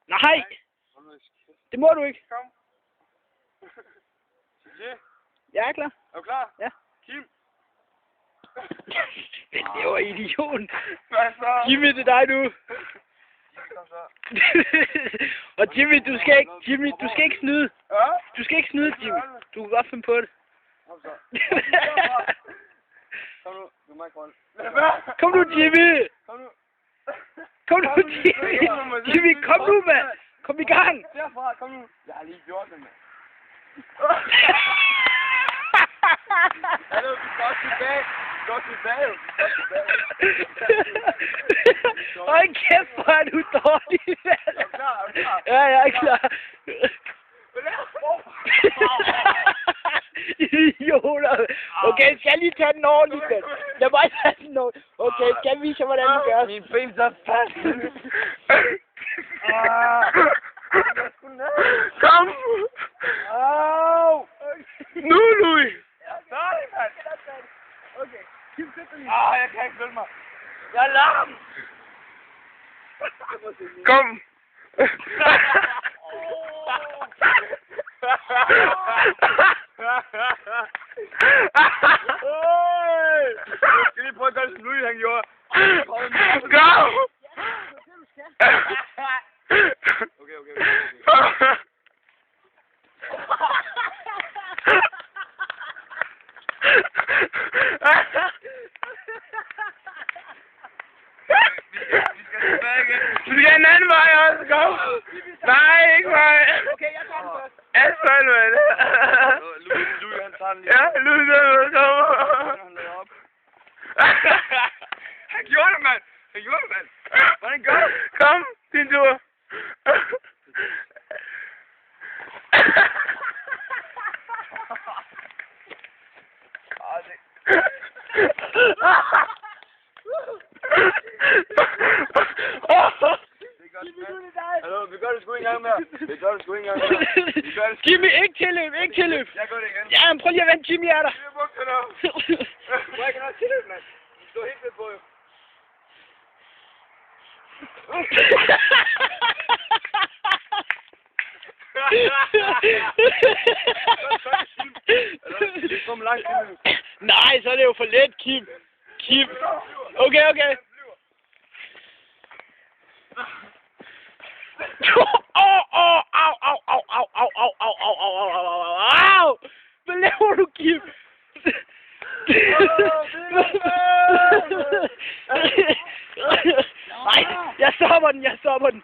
Nej! Det må du ikke. Kom. Jeg er klar. Er du klar? Ja. Kim. Det var idioten. Hvad så? Jimmy, det er dig nu. Kom så. Og Jimmy, du skal ikke snyde. Ja? Du skal ikke snyde, Jimmy. Du kan godt finde på det. Kom så. Kom nu. Du må ikke holde. Kom nu, Jimmy. Kom nu. Kom nu, Jimmy. Jimmy, kom nu, mand. Kom i gang. Derfra, kom nu. Jeg har lige gjort det, mand. Hallo, du går tilbage. Du går tilbage. Hold kæft, hvor er du dårlig, mand. Er du klar? Er du klar? Ja, jeg er klar. Idioter. Okay, skal jeg lige tage den ordentligt, mand? Lad mig tage den ordentligt. Okay, skal jeg vise jer, hvordan det gør? Min ben så fast. Kom! Au! Nu, Louis! Nej, mand. Okay, Kim, sæt dig lige. Jeg kan ikke følge mig. Jeg er lam. Kom! Jeg skal lige prøve at gøre det, som Louis han gjorde. Kom! Okay. Vi skal tilbage igen. Vi skal en anden vej også, kom! Nej, ikke mig! Okay, jeg tager den først. Asfalt, mand! Louis, han tager den lige. Ja, Louis, han kommer. Han lader op. Han gjorde det, mand! Hvordan gør du? Kom, din tur. Hallo, vi gør det sgu ikke engang mere. Jimmy, ikke tilløb. Jeg gør det igen. Ja, men prøv lige at vente, Jimmy er der. Jeg bukser nu. Jeg kan også tilløb, mand. Du står helt ved på, jo. Nej, så er det jo for let, Kim. Okay. Au! Hvad laver du, Kim? Nej, jeg stopper den.